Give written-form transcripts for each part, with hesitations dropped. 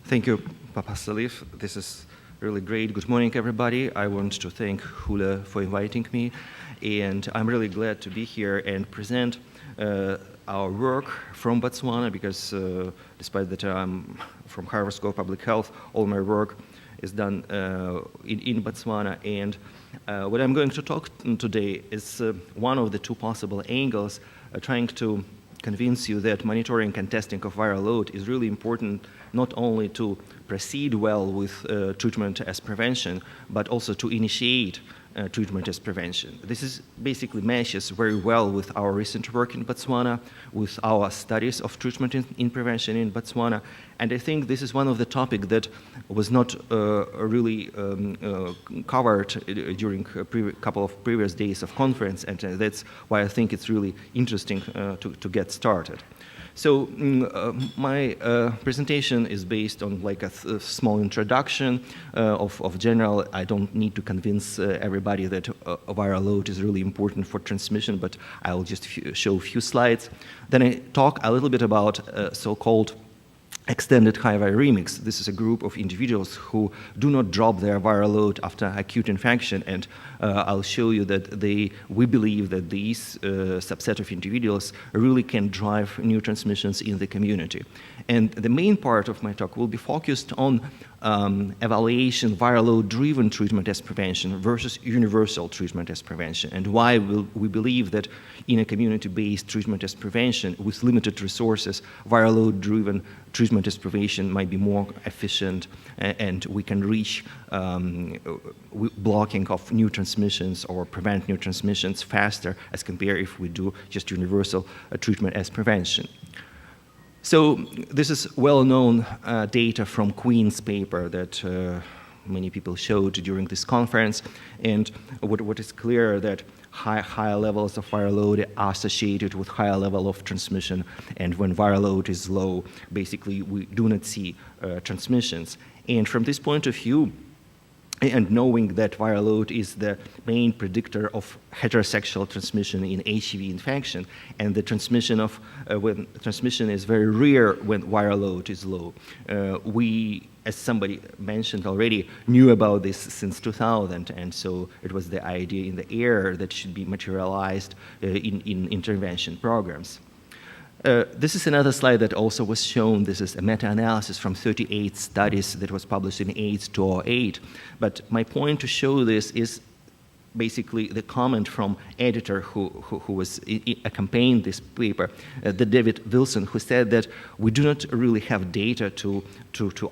Thank you, Papa Salif. This is really great. Good morning, everybody. I want to thank Hula for inviting me, and I'm really glad to be here and present our work from Botswana, because despite that I'm from Harvard School of Public Health, all my work is done in Botswana. And what I'm going to talk today is one of the two possible angles, trying to convince you that monitoring and testing of viral load is really important, not only to proceed well with treatment as prevention, but also to initiate treatment as prevention. This is basically meshes very well with our recent work in Botswana, with our studies of treatment in prevention in Botswana, and I think this is one of the topics that was not really covered during a couple of previous days of conference, and that's why I think it's really interesting to get started. So my presentation is based on like a small introduction of general. I don't need to convince everybody that viral load is really important for transmission, but I'll just show a few slides. Then I talk a little bit about so-called extended high viremics. This is a group of individuals who do not drop their viral load after acute infection, and I'll show you that we believe that these subset of individuals really can drive new transmissions in the community. And the main part of my talk will be focused on evaluation viral load-driven treatment as prevention versus universal treatment as prevention, and why we believe that in a community-based treatment as prevention with limited resources, viral load-driven treatment as prevention might be more efficient, and we can reach blocking of new transmissions or prevent new transmissions faster as compared if we do just universal treatment as prevention. So this is well-known data from Queen's paper that many people showed during this conference, and what is clear that higher levels of viral load are associated with higher level of transmission, and when viral load is low, basically we do not see transmissions. And from this point of view, and knowing that viral load is the main predictor of heterosexual transmission in HIV infection, and the transmission of when transmission is very rare when viral load is low. We, as somebody mentioned already, knew about this since 2000, and so it was the idea in the air that should be materialized in intervention programs. This is another slide that also was shown. This is a meta-analysis from 38 studies that was published in AIDS 2008. But my point to show this is basically the comment from editor who was accompanying this paper, the David Wilson, who said that we do not really have data to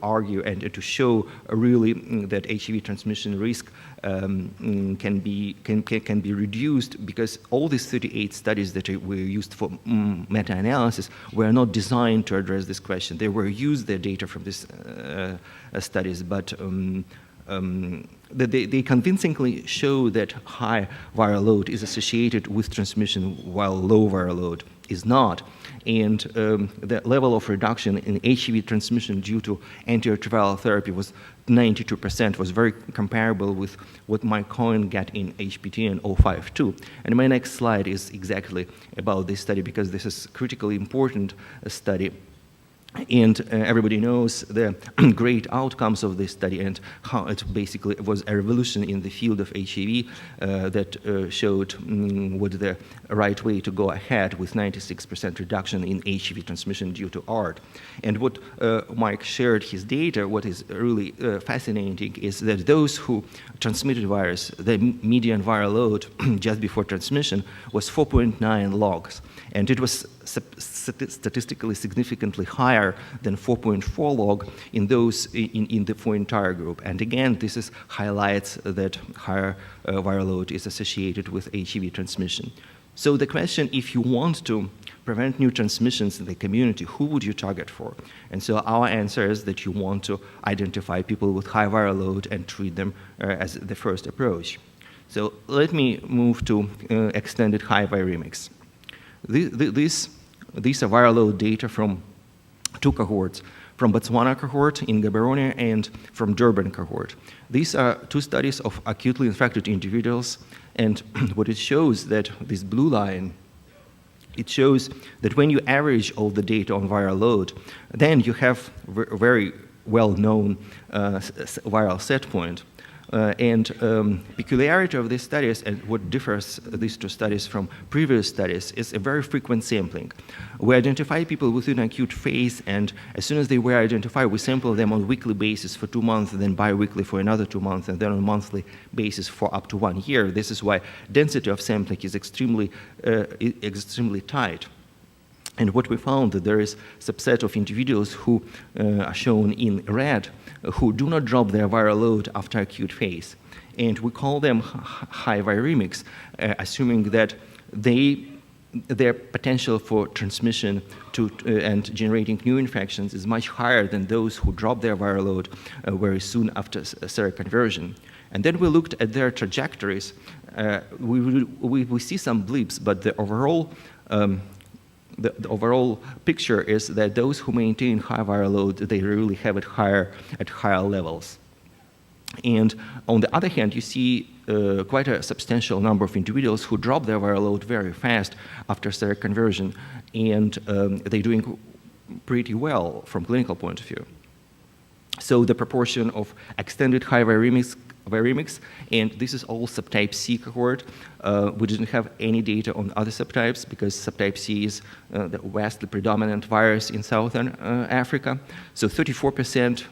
argue and to show really that HIV transmission risk can be reduced, because all these 38 studies that were used for meta-analysis were not designed to address this question. They were used their data from these studies, but they convincingly show that high viral load is associated with transmission while low viral load is not. And the level of reduction in HIV transmission due to antiretroviral therapy was 92%, was very comparable with what Mike Cohen got in HPT and 052. And my next slide is exactly about this study, because this is critically important study. And everybody knows the great outcomes of this study and how it basically was a revolution in the field of HIV that showed what the right way to go ahead with 96% reduction in HIV transmission due to ART. And what Mike shared his data, what is really fascinating is that those who transmitted virus, the median viral load just before transmission was 4.9 logs. And it was statistically significantly higher than 4.4 log in those for entire group. And again, this highlights that higher viral load is associated with HIV transmission. So the question, if you want to prevent new transmissions in the community, who would you target for? And so our answer is that you want to identify people with high viral load and treat them as the first approach. So let me move to extended high viremics. These are viral load data from two cohorts, from Botswana cohort in Gaborone and from Durban cohort. These are two studies of acutely infected individuals, and what it shows that this blue line, it shows that when you average all the data on viral load, then you have very well-known viral set point. Peculiarity of these studies and what differs these two studies from previous studies is a very frequent sampling. We identify people within acute phase, and as soon as they were identified, we sample them on a weekly basis for 2 months, and then bi-weekly for another 2 months, and then on a monthly basis for up to 1 year. This is why density of sampling is extremely tight. And what we found that there is a subset of individuals who are shown in red who do not drop their viral load after acute phase. And we call them high viremics, assuming that their potential for transmission and generating new infections is much higher than those who drop their viral load very soon after seroconversion. And then we looked at their trajectories. We see some blips, but the overall picture is that those who maintain high viral load, they really have it at higher levels. And on the other hand, you see quite a substantial number of individuals who drop their viral load very fast after seroconversion, and they're doing pretty well from clinical point of view. So the proportion of extended high viremics, and this is all subtype C cohort. We didn't have any data on other subtypes because subtype C is the vastly predominant virus in Southern Africa. So 34%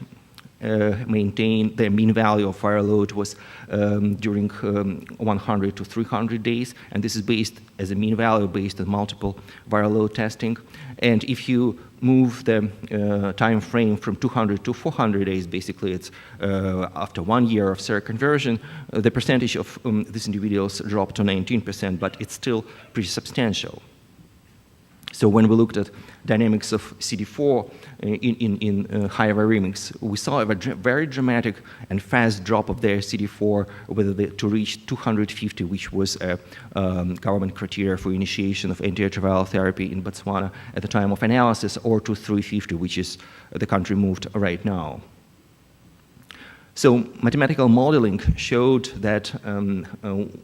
maintain their mean value of viral load was during 100 to 300 days, and this is based as a mean value based on multiple viral load testing. And if you move the time frame from 200 to 400 days, basically it's after 1 year of seroconversion, the percentage of these individuals dropped to 19%, but it's still pretty substantial. So when we looked at dynamics of CD4 in high viremics, we saw a very dramatic and fast drop of their CD4 to reach 250, which was a government criteria for initiation of antiretroviral therapy in Botswana at the time of analysis, or to 350, which is the country moved right now. So mathematical modeling showed that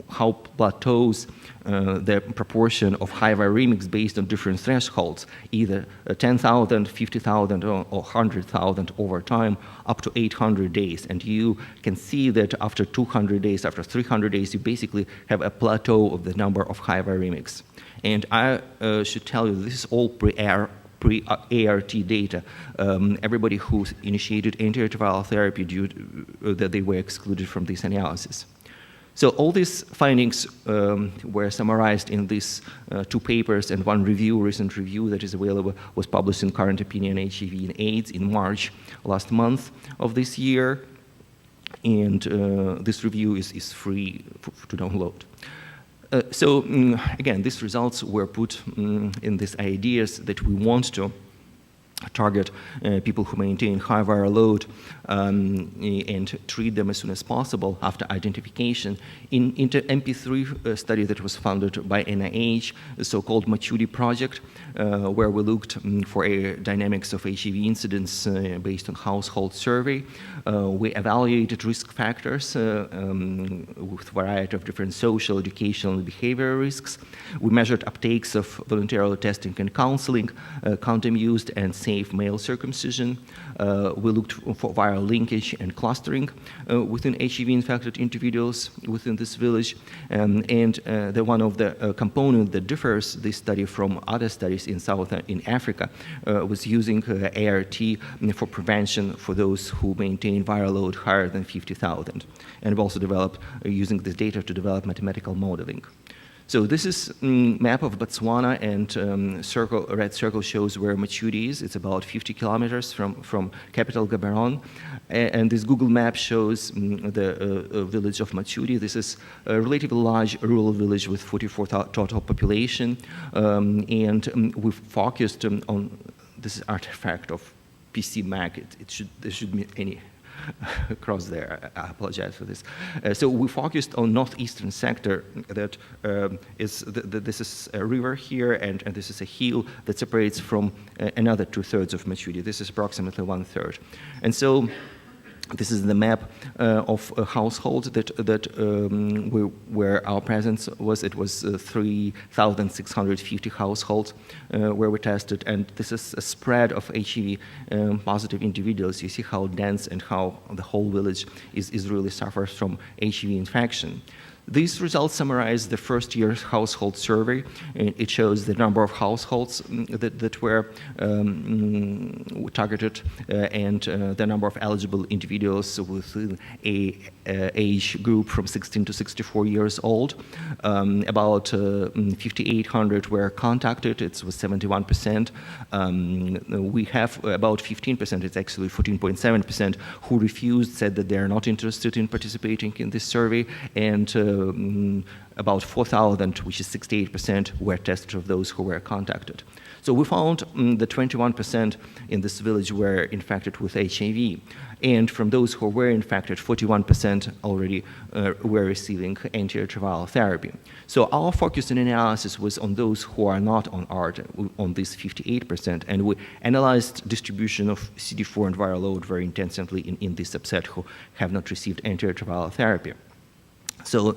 how plateaus the proportion of high viremics based on different thresholds, either 10,000, 50,000, or 100,000 over time, up to 800 days. And you can see that after 200 days, after 300 days, you basically have a plateau of the number of high viremics. And I should tell you, this is all pre-ART data. Everybody who initiated antiretroviral therapy that they were excluded from this analysis. So all these findings were summarized in these 2 papers and 1 recent review that is available, was published in Current Opinion HIV and AIDS in March last month of this year. And this review is free to download. Again, these results were put in these ideas that we want to target people who maintain high viral load and treat them as soon as possible after identification. In the MP3 study that was funded by NIH, the so-called Mochudi project, where we looked for dynamics of HIV incidence based on household survey. We evaluated risk factors with a variety of different social, educational, and behavioral risks. We measured uptakes of voluntarily testing and counseling, condom used, and safe male circumcision. We looked for viral linkage and clustering within HIV-infected individuals within this village. The one of the components that differs this study from other studies in Africa was using ART for prevention for those who maintain viral load higher than 50,000. And we've also developed, using this data to develop mathematical modeling. So this is map of Botswana, and red circle shows where Mochudi is. It's about 50 kilometers from capital Gaborone. And this Google map shows the village of Mochudi. This is a relatively large rural village with 44,000 total population. And we've focused on this artifact of PC Mac. There should be any across there. I apologize for this. So we focused on northeastern sector that this is a river here, and this is a hill that separates from another 2/3 of Mochudi. This is approximately 1/3. And so This is the map of a household where our presence was. It was 3,650 households where we tested, and this is a spread of HIV-positive individuals. You see how dense and how the whole village is really suffers from HIV infection. These results summarize the first year's household survey. It shows the number of households that were targeted and the number of eligible individuals within a age group from 16 to 64 years old. About 5,800 were contacted. It was 71%. We have about 15%, it's actually 14.7%, who refused, said that they're not interested in participating in this survey, and about 4,000, which is 68%, were tested of those who were contacted. So we found that 21% in this village were infected with HIV. And from those who were infected, 41% already were receiving antiretroviral therapy. So our focus and analysis was on those who are not on ART, on this 58%, and we analyzed distribution of CD4 and viral load very intensively in this subset who have not received antiretroviral therapy. So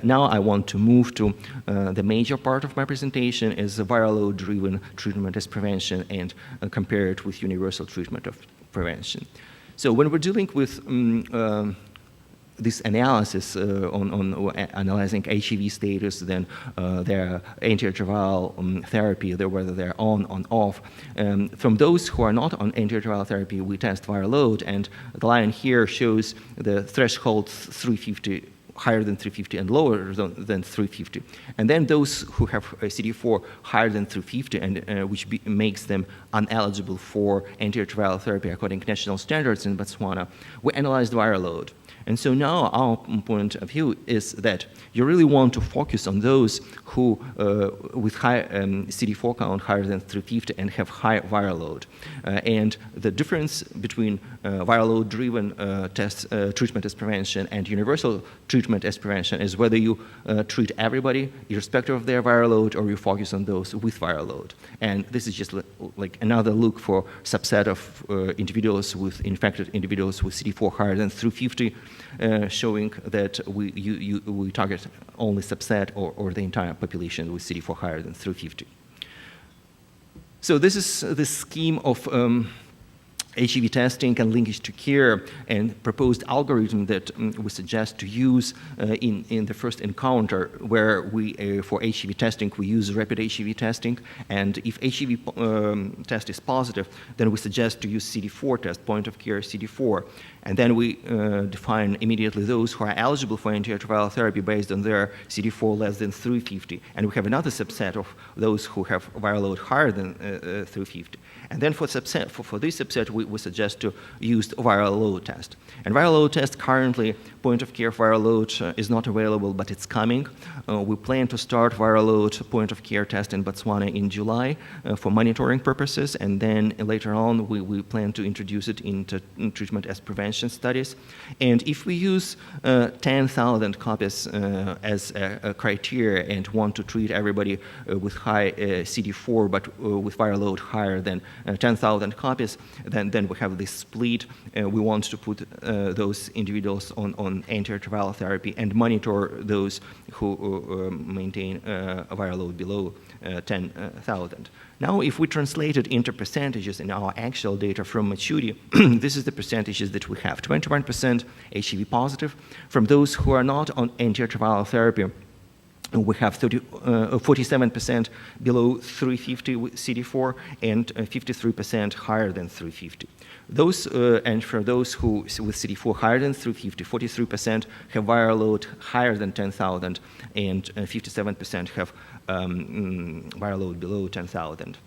now I want to move to the major part of my presentation is the viral load-driven treatment as prevention and compare it with universal treatment of prevention. So when we're dealing with this analysis on analyzing HIV status, then their antiretroviral therapy, whether they're on, off. From those who are not on antiretroviral therapy, we test viral load, and the line here shows the threshold 350, higher than 350 and lower than 350. And then those who have a CD4 higher than 350, and which makes them ineligible for antiretroviral therapy according to national standards in Botswana, we analyzed viral load. And so now our point of view is that you really want to focus on those who, with high CD4 count higher than 350 and have high viral load. And the difference between viral load-driven treatment as prevention and universal treatment as prevention is whether you treat everybody irrespective of their viral load or you focus on those with viral load. And this is just like another look for subset of individuals with infected individuals with CD4 higher than 350. Showing that we target only subset or the entire population with CD4 higher than 350. So this is the scheme of HIV testing and linkage to care and proposed algorithm that we suggest to use in the first encounter, where we, for HIV testing, we use rapid HIV testing, and if HIV test is positive, then we suggest to use CD4 test, point of care CD4, and then we define immediately those who are eligible for antiretroviral therapy based on their CD4 less than 350, and we have another subset of those who have viral load higher than 350. And then for this subset, we suggest to use viral load test. And viral load test currently, point of care viral load is not available, but it's coming. We plan to start viral load point of care test in Botswana in July for monitoring purposes, and then later on we plan to introduce it into treatment as prevention studies. And if we use 10,000 copies as a criteria and want to treat everybody with high CD4 but with viral load higher than 10,000 copies, then we have this split. We want to put those individuals on antiretroviral therapy and monitor those who maintain a viral load below 10,000. Now, if we translate it into percentages in our actual data from Mochudi, this is the percentages that we have. 21% HIV positive. From those who are not on antiretroviral therapy, we have 47% below 350 with CD4 and 53% higher than 350. Those, and for those who with CD4 higher than 350, 43% have viral load higher than 10,000 and 57% have viral load below 10,000.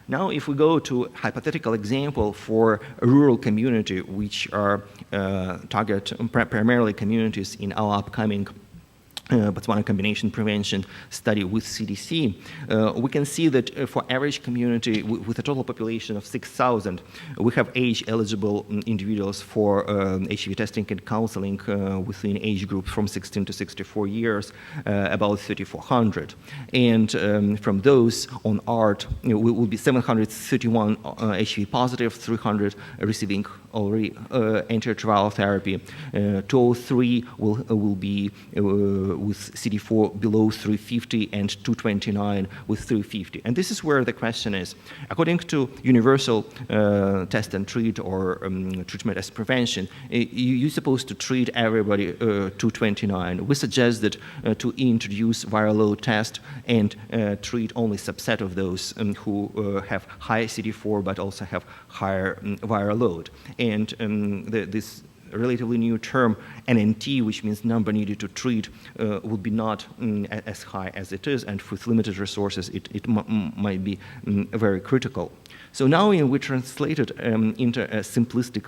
Now, if we go to hypothetical example for a rural community, which are target primarily communities in our upcoming Botswana combination prevention study with CDC, we can see that for average community with a total population of 6,000, we have age-eligible individuals for HIV testing and counseling within age group from 16 to 64 years, about 3,400. And from those on ART, will be 731 HIV-positive, 300 receiving already antiretroviral therapy. 203 will be with CD4 below 350 and 229 with 350. And this is where the question is. According to universal test and treat or treatment as prevention, you're supposed to treat everybody 229. We suggest that to introduce viral load test and treat only subset of those who have high CD4 but also have higher viral load. And this relatively new term, NNT, which means number needed to treat, would be not as high as it is, and with limited resources, it might be very critical. So now we translate it into a simplistic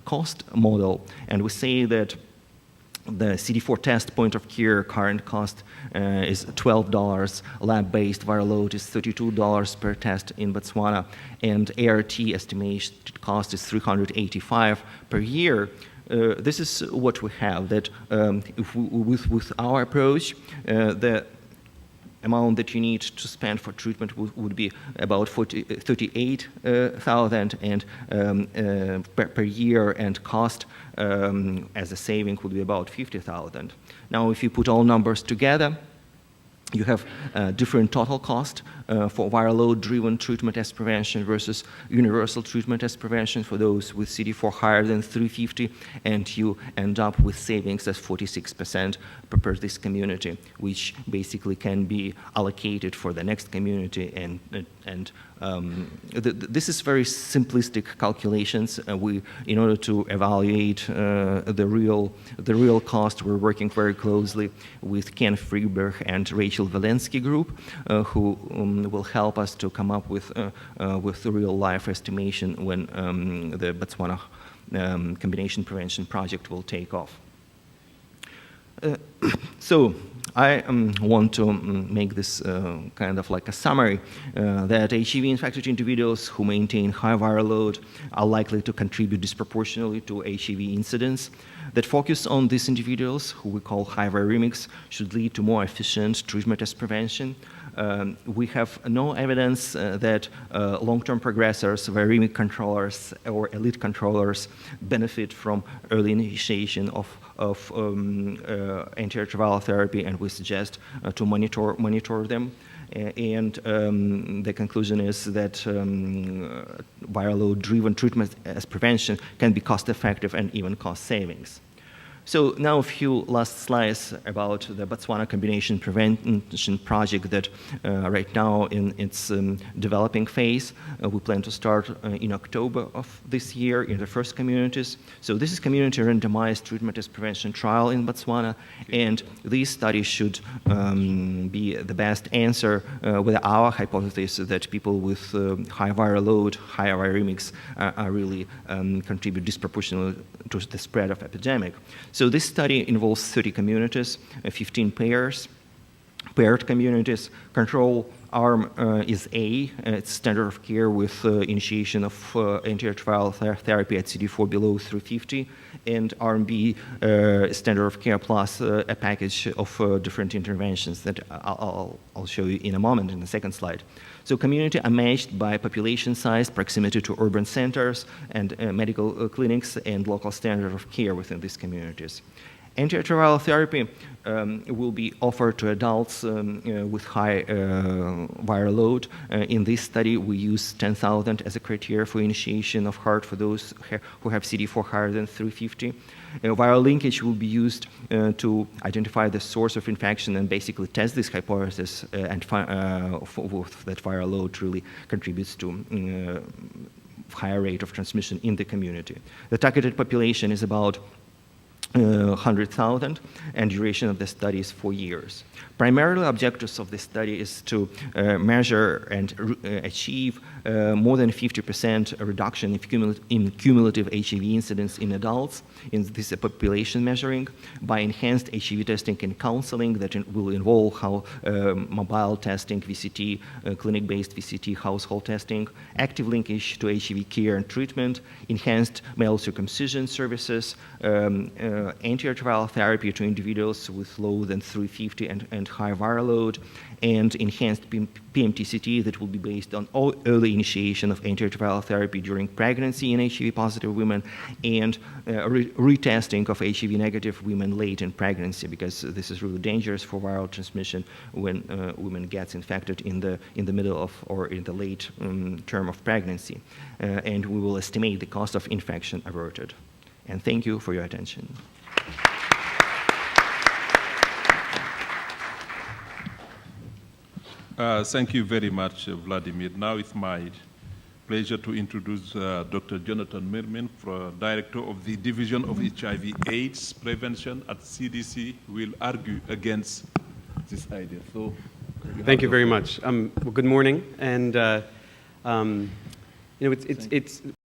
cost model, and we say that the CD4 test point of care current cost is $12. Lab-based viral load is $32 per test in Botswana, and ART estimated cost is $385 per year. This is what we have. That with our approach, the amount that you need to spend for treatment would be about 38,000 and per year, and cost as a saving would be about 50,000. Now, if you put all numbers together, you have different total cost for viral load-driven treatment as prevention versus universal treatment as prevention for those with CD4 higher than 350, and you end up with savings as 46% per this community, which basically can be allocated for the next community. And this is very simplistic calculations. In order to evaluate the real cost, we're working very closely with Ken Freeberg and Rachel Walensky group, who will help us to come up with the real-life estimation when the Botswana combination prevention project will take off. So I want to make this kind of like a summary that HIV-infected individuals who maintain high viral load are likely to contribute disproportionately to HIV incidence. That focus on these individuals, who we call high viremics, should lead to more efficient treatment as prevention. We have no evidence that long-term progressors, viremic controllers, or elite controllers benefit from early initiation of antiretroviral therapy, and we suggest to monitor them. And the conclusion is that viral load-driven treatment as prevention can be cost-effective and even cost savings. So now a few last slides about the Botswana combination prevention project that right now in its developing phase. We plan to start in October of this year in the first communities. So this is community randomized treatment as prevention trial in Botswana, and these studies should be the best answer with our hypothesis that people with high viral load, high viremics are really contribute disproportionately to the spread of epidemic. So this study involves 30 communities, 15 paired communities. Control arm is A, it's standard of care with initiation of antiretroviral therapy at CD4 below 350, and arm B, standard of care plus a package of different interventions that I'll show you in a moment in the second slide. So community are matched by population size, proximity to urban centers, and medical clinics, and local standard of care within these communities. Antiretroviral therapy will be offered to adults with high viral load. In this study, we use 10,000 as a criteria for initiation of HAART for those who have CD4 higher than 350. Viral linkage will be used to identify the source of infection and basically test this hypothesis and that viral load really contributes to higher rate of transmission in the community. The targeted population is about 100,000, and duration of the study is 4 years. Primarily, objectives of this study is to measure and achieve more than 50% reduction in cumulative HIV incidence in adults in this population measuring by enhanced HIV testing and counseling that will involve how mobile testing, VCT, clinic-based VCT, household testing, active linkage to HIV care and treatment, enhanced male circumcision services, antiretroviral therapy to individuals with low than 350 and high viral load, and enhanced PMTCT that will be based on early initiation of antiretroviral therapy during pregnancy in HIV-positive women, and retesting of HIV-negative women late in pregnancy, because this is really dangerous for viral transmission when women gets infected in the middle of or in the late term of pregnancy. And we will estimate the cost of infection averted. And thank you for your attention. Thank you very much, Vladimir. Now it's my pleasure to introduce Dr. Jonathan Mermin, Director of the Division of HIV/AIDS Prevention at CDC, will argue against this idea. So, thank you very much. Well, good morning, and it's